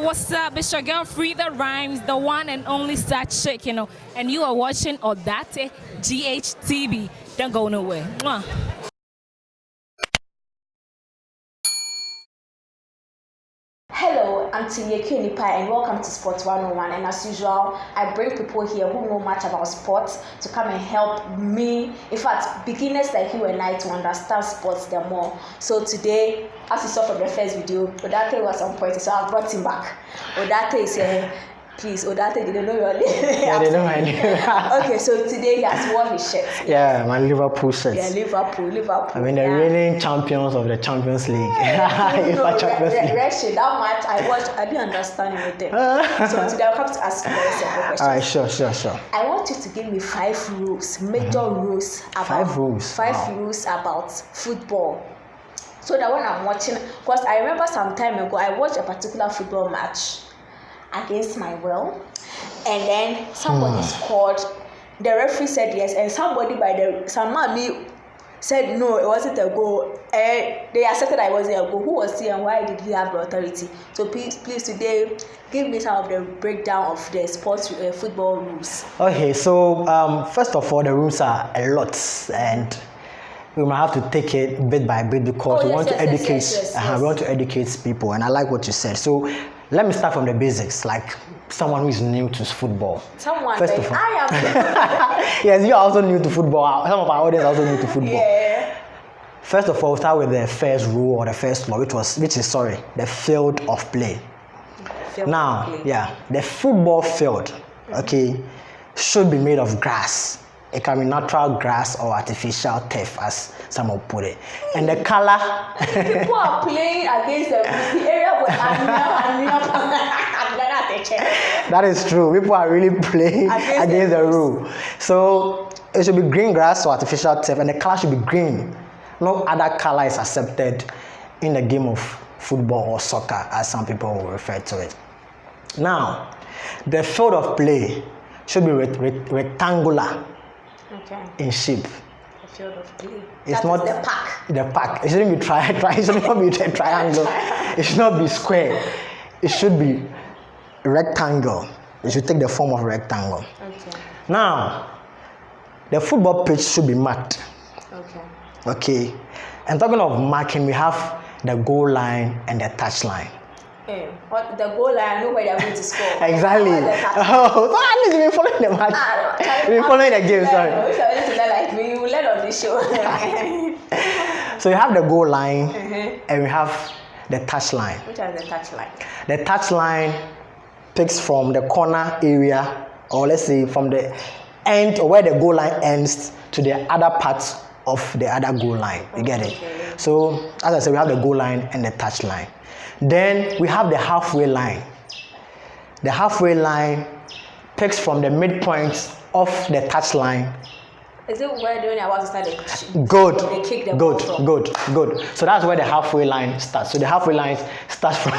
what's up? It's your girl Frida Rhymes, the one and only side chick, and you are watching Odate GHTV. Don't go nowhere. Mwah. Hello, I'm Tinyeke Nipa and welcome to Sports 101. And as usual, I bring people here who know much about sports to come and help me, in fact, beginners like you and I, to understand sports the more. So today, as you saw from the first video, Odate was on point, so I brought him back. Odate is please, Odate, they don't know your name. Yeah, they know my name. Okay, so today he has worn his shirt. Yeah, my Liverpool shirt. Yeah, Liverpool. I mean, the reigning champions of the Champions League. Red shirt, that match I didn't understand anything. So today I'll come to ask you very simple questions. All right, sure. I want you to give me 5 rules, major rules about 5 rules. Five rules about football. So that when I'm watching, because I remember some time ago I watched a particular football match against my will, and then somebody scored. The referee said yes, and somebody some man said no, it wasn't a goal. And they accepted that it wasn't a goal. Who was he and why did he have the authority? So please today give me some of the breakdown of the sports football rules. Okay, so first of all, the rules are a lot, and we might have to take it bit by bit because we want to educate. We want to educate people, and I like what you said. So let me start from the basics, like someone who is new to football. First of all, I am. Yes, you are also new to football. Some of our audience are also new to football. Yeah. First of all, start with the first rule or the first law, which is the field of play. The football field, should be made of grass. It can be natural grass or artificial turf, as some will put it. And the color. People are playing against the area where That is true. People are really playing against the rule. So it should be green grass or artificial turf, and the color should be green. No other color is accepted in the game of football or soccer, as some people will refer to it. Now, the field of play should be rectangular. In shape. The field of play. It's not the park. The park. It shouldn't be it should not be a triangle. It should not be square. It should be rectangle. It should take the form of rectangle. Okay. Now, the football pitch should be marked. Okay. And talking of marking, we have the goal line and the touch line. The goal line, I know where they're going to score. Exactly. So at least you've been following the match. You've been following the game, sorry. If you're going to learn like me, you will learn on this show. So you have the goal line and we have the touch line. Which is the touch line? The touch line picks from the corner area, or let's say from the end or where the goal line ends to the other parts of the other goal line. You get it? So as I said, we have the goal line and the touch line. Then we have the halfway line. The halfway line picks from the midpoint of the touch line. Is it where they're about to start the Good. They kick the ball from? Good. So that's where the halfway line starts. So the halfway line starts from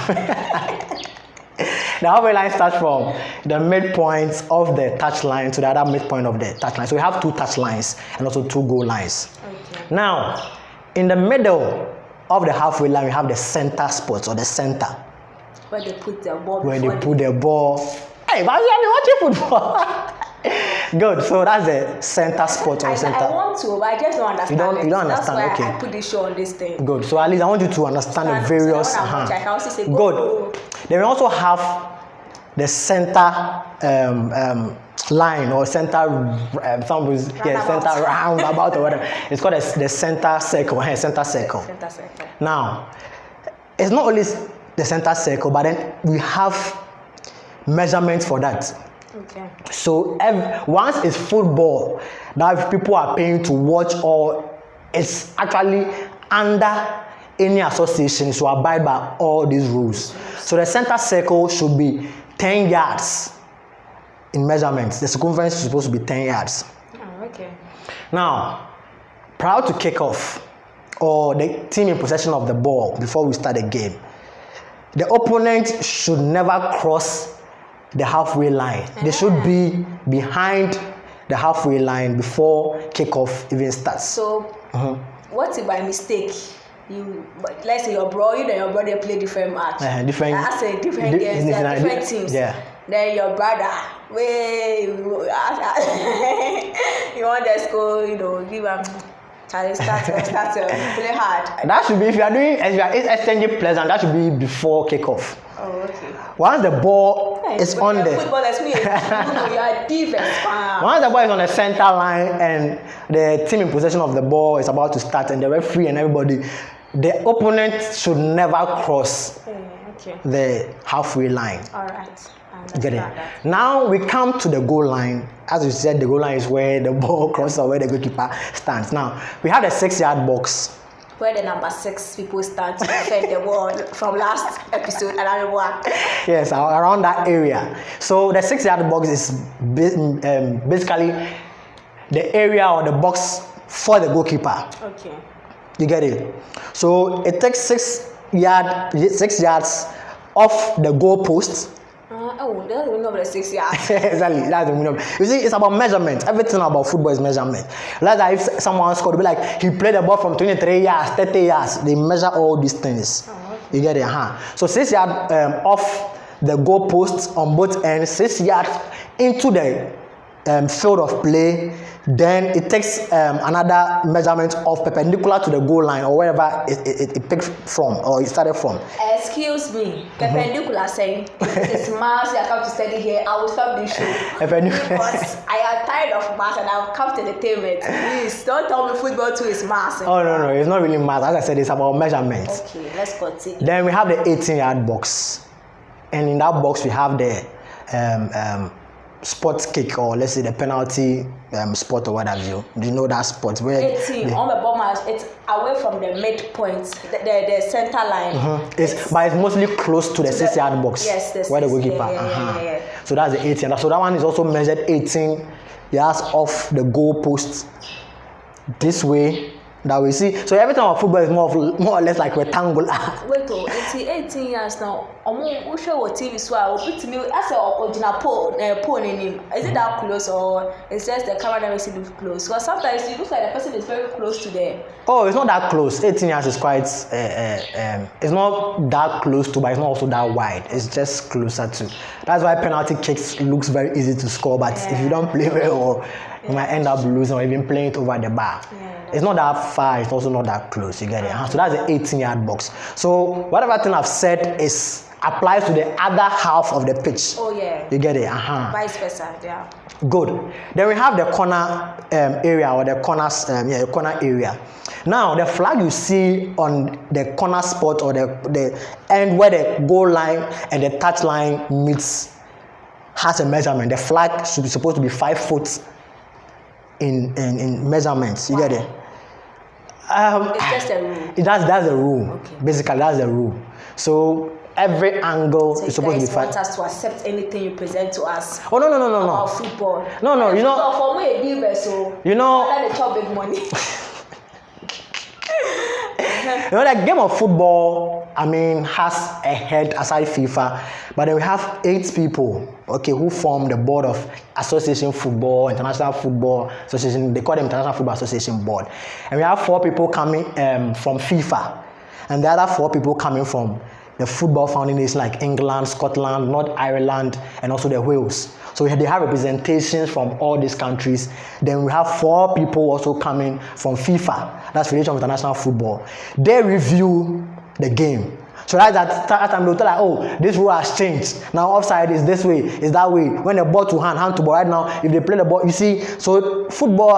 the halfway line starts from the midpoint of the touch line to the other midpoint of the touch line. So we have 2 touch lines and also 2 goal lines. Okay. Now, in the middle of the halfway line, we have the center spot or the center. Where they put the ball. Hey, but you watching football. Good. So that's the center spot or center. I want to, but I just don't understand. You don't understand. That's why okay. I put this show on this thing. Good. So at least I want you to understand the various. So I can also say good. Then we also have the center line or center center roundabout or whatever. It's called the center circle. Center circle. Now, it's not only the center circle, but then we have measurements for that. Okay. So once it's football that people are paying to watch, or it's actually under any association to abide by all these rules. So the center circle should be 10 yards in measurements. The circumference is supposed to be 10 yards. Oh, okay. Now, prior to kickoff, or the team in possession of the ball before we start the game, the opponent should never cross the halfway line. They should be behind the halfway line before kickoff even starts. So, what if by mistake but let's say your brother play different match. Different. I say different games, different teams. Yeah. Then your brother, you want to go, give him. Start play hard. That should be if you are exchanging pleasant. That should be before kickoff. Oh, okay. Once the ball is on the football, that's me. You are defense. Once the ball is on the center line and the team in possession of the ball is about to start, and the referee and everybody, the opponent should never cross the halfway line. All right. Get it? Now we come to the goal line. As you said, the goal line is where the ball crosses or where the goalkeeper stands. Now we have the 6-yard box, where the number 6 people stand to defend the ball from last episode. Another one. Yes, around that area. So the 6-yard box is basically the area or the box for the goalkeeper. Okay. You get it? So it takes 6 yards off the goal post. That's the meaning of the 6 yards. Exactly, that's the meaning. You see, it's about measurement. Everything about football is measurement. Like if someone scored, be like he played the ball from 23 yards, 30 yards. They measure all these things. Okay. You get it? So 6 yards off the goal posts on both ends, 6 yards into the field of play. Then it takes another measurement of perpendicular to the goal line or wherever it picked from or it started from. Excuse me, perpendicular saying it's maths. I come to study here. I will stop this show because I am tired of maths and I've come to entertainment. Please don't tell me football too is maths. Oh no, it's not really maths. As I said, it's about measurements. Okay, let's continue. Then we have the 18-yard box, and in that box we have the spot kick, or let's say the penalty spot or what have you. Do you know that spot where 18 on the ball? It's away from the midpoint, the center line. But it's mostly close to the 6-yard box. Yes, where the goalkeeper. Yeah. So that's the 18. So that one is also measured 18 yards off the goal post. This way. That we see. So everything about football is more or less like rectangular. Wait, it's 18 years now. We show what TV so I will put me as a original pole name. Is it that close or it's just the camera that makes it look close? Because sometimes it looks like the person is very close to the. Oh, it's not that close. 18 years is quite. It's not that close to, but it's not also that wide. It's just closer to. That's why penalty kicks looks very easy to score. But if you don't play very well, you might end up losing or even playing it over the bar. It's not that far, it's also not that close, you get it? So that's the 18-yard box. So whatever thing I've said applies to the other half of the pitch. Oh yeah. You get it? Vice versa, yeah. Good. Then we have the corner area or the corners, corner area. Now the flag you see on the corner spot or the end where the goal line and the touch line meets has a measurement. The flag should be supposed to be 5 foot in measurements. You get it? It's just a rule. That's the rule. Okay. Basically, that's the rule. So every angle is supposed to be 5. Want us to accept anything you present to us? Oh no! About football. No, you know. For me, a diva, so you know. Let the chop big money. You know, the game of football, has a head aside FIFA, but then we have 8 people, who form the board of Association Football, International Football Association. They call them International Football Association Board, and we have 4 people coming from FIFA, and the other 4 people coming from the football founding nations like England, Scotland, North Ireland, and also the Wales. So they have representations from all these countries. Then we have 4 people also coming from FIFA, that's Federation of International Football. They review the game. So that's that time they'll tell like, oh, this rule has changed. Now offside is this way, is that way. When the ball to hand to ball. Right now, if they play the ball, you see. So football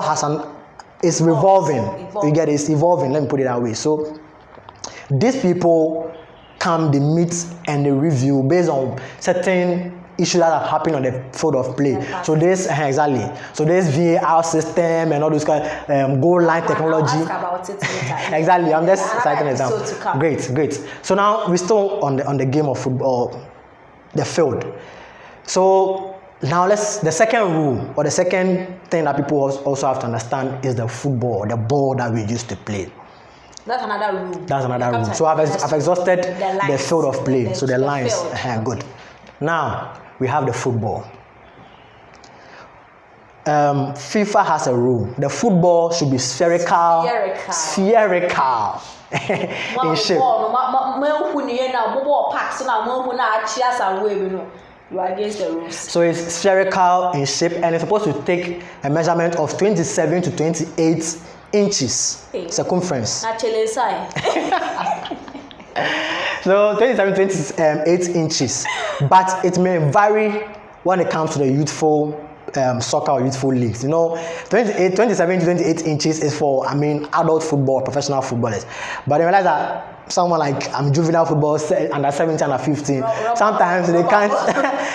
is revolving. You get it? It's evolving. Let me put it that way. So these people come, they meet and they review based on certain issues that have happened on the field of play. So this exactly. So this VAR system and all those kind of goal line technology. I'll ask about it later. Exactly. I'm just citing an example. Great. So now we're still on the game of football, the field. So now the second rule or the second thing that people also have to understand is the football, the ball that we used to play. That's another rule. That's another rule. So I've exhausted the field of play. So the lines. Good. Now we have the football. FIFA has a rule. The football should be spherical in shape. You are against the rules. So it's spherical in shape and it's supposed to take a measurement of 27 to 28 inches circumference. Actually, So 27 to 28 inches. But it may vary when it comes to the youthful soccer or youthful leagues. 27 to 28 inches is for, adult football, professional footballers. But I realize that someone like juvenile football, under 17, under 15, sometimes they can't.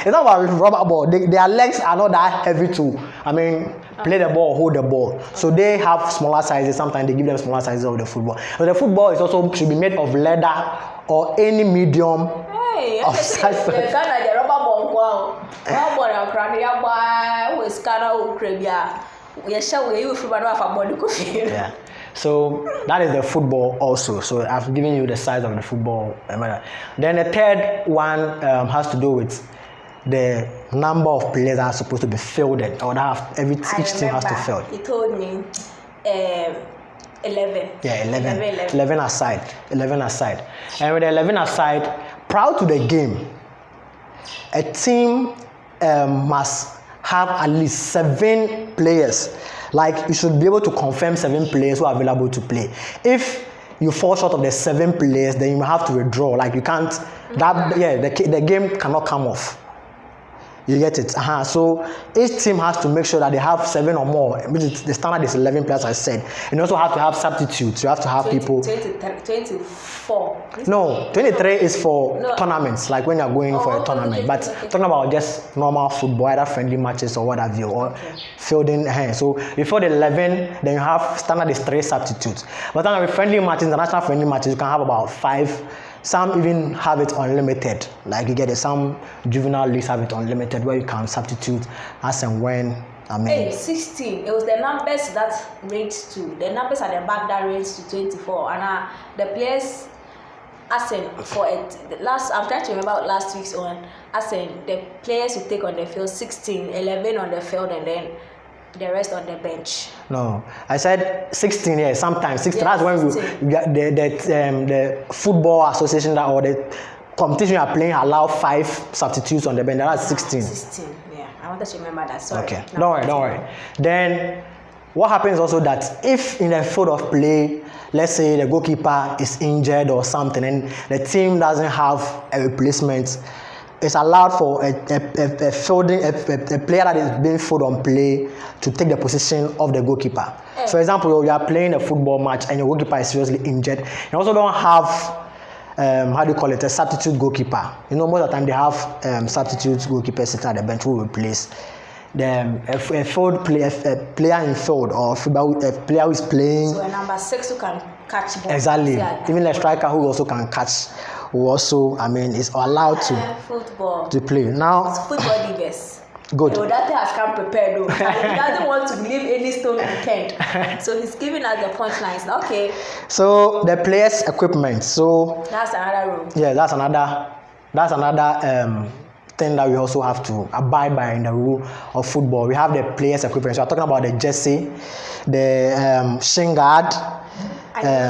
It's not about rubber ball. Their legs are not that heavy to, play the ball, hold the ball. So they have smaller sizes. Sometimes they give them smaller sizes of the football. So the football is also should be made of leather or any medium of size. Yeah. So that is the football also. So I've given you the size of the football. Then the third one has to do with the number of players that are supposed to be fielded, or that each team has to field. He told me 11. Yeah, 11. 11 aside. 11 aside. And with the 11 aside, prior to the game, a team must have at least 7 players. Like, you should be able to confirm 7 players who are available to play. If you fall short of the 7 players, then you have to withdraw. Like, you can't, the game cannot come off. You get it? So each team has to make sure that they have 7 or more. The standard is 11 players, I said. And you also have to have substitutes. You have to have people. 24. No, 23 is for tournaments, like when you're going for a tournament. But talking about just normal football, either friendly matches or what have you, or fielding. So before the 11, then you have standard is 3 substitutes. But then with friendly matches, international friendly matches, you can have about 5. Some even have it unlimited. Like you get it. Some juvenile leagues have it unlimited, where you can substitute as and when. 16. It was the numbers that ranged to the numbers at the back that ranged to 24, and the players. As in for it, I'm trying to remember last week's one. As in the players who take on the field 16, 11 on the field, and then the rest on the bench. No, I said 16. Yeah, sometimes 16. That's when the football association or the competition you are playing allow 5 substitutes on the bench. That's 16. 16. Yeah, I wanted to remember that. Sorry. Okay, don't worry. Then what happens also that if in the field of play, let's say the goalkeeper is injured or something, and the team doesn't have a replacement, it's allowed for a player that is being filled on play to take the position of the goalkeeper. For example, you are playing a football match and your goalkeeper is seriously injured. You also don't have a substitute goalkeeper. Most of the time they have substitute goalkeepers sitting at the bench who will replace a player in field, or a player who is playing. So a number 6 who can catch ball. Exactly. Even a striker who also can catch, who also, is allowed to play. Now, it's football divas. Good. That has come prepared though. He doesn't want to leave any stone unturned. So he's giving us the punchlines. Okay. So the players' equipment. So that's another rule. Yeah, that's another thing that we also have to abide by in the rule of football. We have the players' equipment. So we're talking about the jersey, the shin guard. I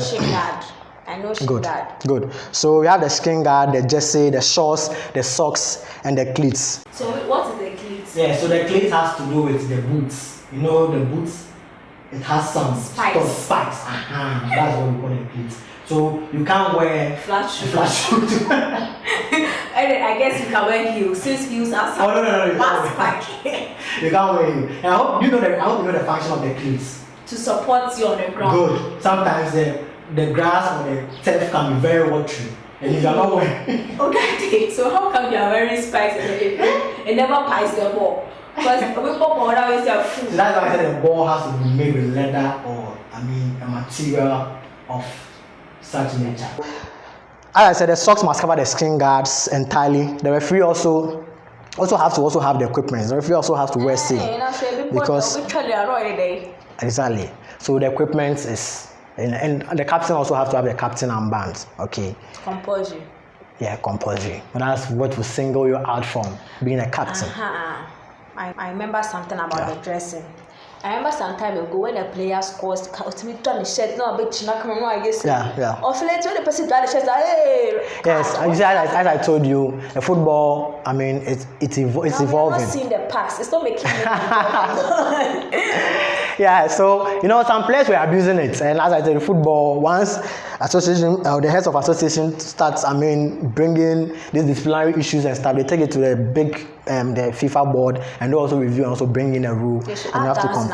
know shin guard. Good. So we have the shin guard, the jersey, the shorts, the socks, and the cleats. So what is the cleats? Yeah, so the cleats has to do with the boots. The boots, it has some spikes. That's what we call the cleats. So you can't wear flat shoes. I guess you can wear heels, since heels are some. No. You can't wear heels. And I hope you know the function of the cleats. To support you on the ground. Good. Sometimes the grass or the turf can be very watery. And if you are not wearing. Okay, so how come you are wearing spikes and it never pies the ball? Because we pop on always have food. So that's why I said the ball has to be made with leather or a material of such nature. As I said, the socks must cover the skin guards entirely. The referee also have to have the equipment. The referee also has to wear safety. Because exactly. So the equipment is, and the captain also have to have the captain armband. Okay. Compulsory. Yeah, compulsory. But that's what will single you out from being a captain. I remember something about Yeah. the dressing. I remember some time ago when a player scores, ultimately done the shirt, no, a bit chin, come on, I guess. Yeah. Or when the person done the shirt, hey. Yes, you see, as I told you, the football, I mean, it's evolving. I'm not seeing the packs. It's not making me. Yeah, so some players were abusing it, and as I said, football, once association, the heads of association starts, bringing these disciplinary issues and stuff, they take it to the big, the FIFA board, and they also review and also bring in a rule, and you have to comply.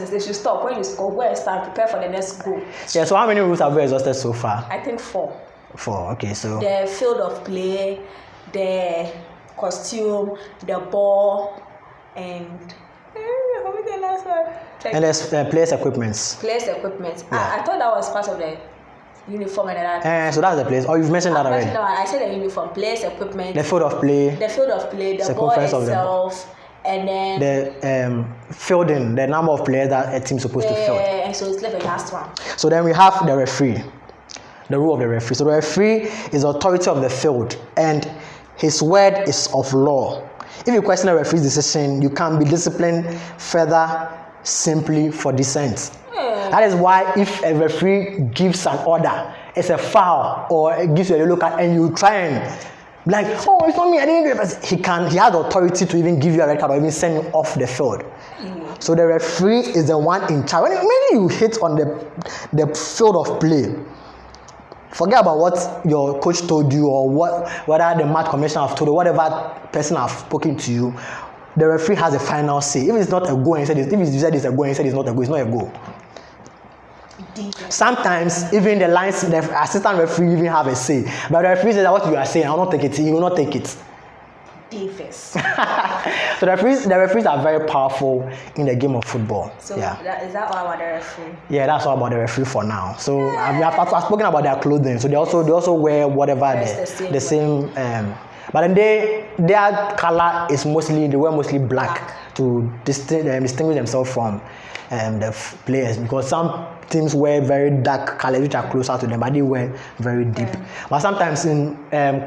They should stop when you score. Go and start prepare for the next goal. Yeah. So how many rules have we exhausted so far? I think 4. 4. Okay. So the field of play, the costume, the ball, and. The last one. And there's players' equipments. Players' equipment. Yeah. I thought that was part of the uniform and that. So that's the place. Oh, you've mentioned that already. No, I said the uniform, players' equipment. The field of play. The field of play, the ball itself, and then the fielding, the number of players that a team is supposed to field. Yeah, so it's left the last one. So then we have the referee, the rule of the referee. So the referee is the authority of the field, and his word is of law. If you question a referee's decision, you can be disciplined further simply for dissent. That is why if a referee gives an order, it's a foul, or it gives you a yellow card, and you try and be like, oh, it's not me, I didn't do it. He has the authority to even give you a red card or even send you off the field. So the referee is the one in charge. When you hit on the field of play, forget about what your coach told you or whether the match commissioner have told you, whatever person have spoken to you. The referee has a final say. If it's not a goal, if he said it's a goal, he said it's not a goal, it's not a goal. Sometimes even the assistant referee even have a say. But the referee says that what you are saying, I will not take it. He will not take it. Defense. So the referees are very powerful in the game of football. So yeah. Is that all about the referee? Yeah, that's all about the referee for now. So I've spoken about their clothing. So they also wear whatever the same. But then their color is they wear mostly black to distinguish themselves from the players, because some teams wear very dark colors which are closer to them, but they wear very deep. But sometimes in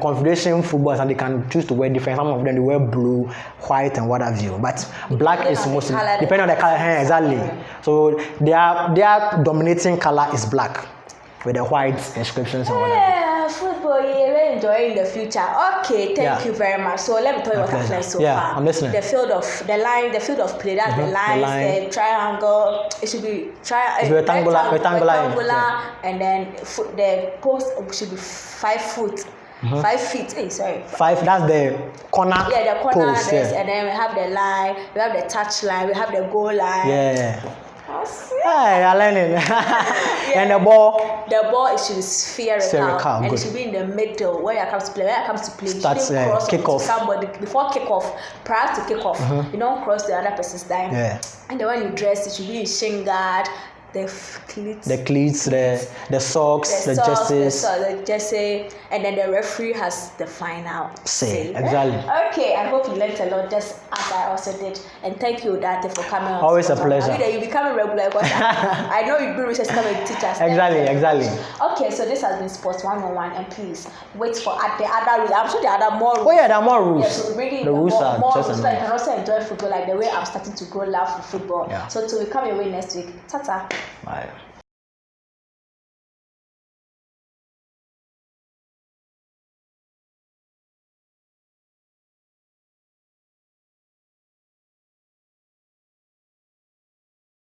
confederation footballs, and they can choose to wear different. Some of them they wear blue, white, and what have you. But black is mostly depending on the color. Exactly. So their dominating color is black with the white inscriptions and whatever. Football, you're really enjoying the future. Okay, thank you very much. So let me tell you what I've learned so far. I'm listening. The field of play, that's the lines, the triangle. It should be rectangular, and then the post should be 5 foot. 5 feet. Hey, sorry. 5. That's the corner. Yeah, the corner. Post, And then we have the line. We have the touch line. We have the goal line. Yeah. Hey, you're learning. And the ball. The ball it should be spherical and good. it should be in the middle when it comes to play. When it comes to play, starts kick off. Somebody before kick off. Prior to kick off, you don't cross the other person's line. Yeah. And then when you dress, it should be in shin guard, the cleats, the socks, the jersey, and then the referee has the final say. Exactly. Okay, I hope you learned a lot, just as I also did. And thank you, Date, for coming on. Always a pleasure. I mean, you become a regular, because I know you've been research coming to teach us. Exactly. Okay, so this has been Sports 101, and please wait for the other rules. I'm sure there are other more rules. Oh yeah, there are more rules. Yeah, so the rules are more just rules, so you can also enjoy football like the way I'm starting to grow love for football. Yeah. So till we come your way next week. Ta-ta. Bye.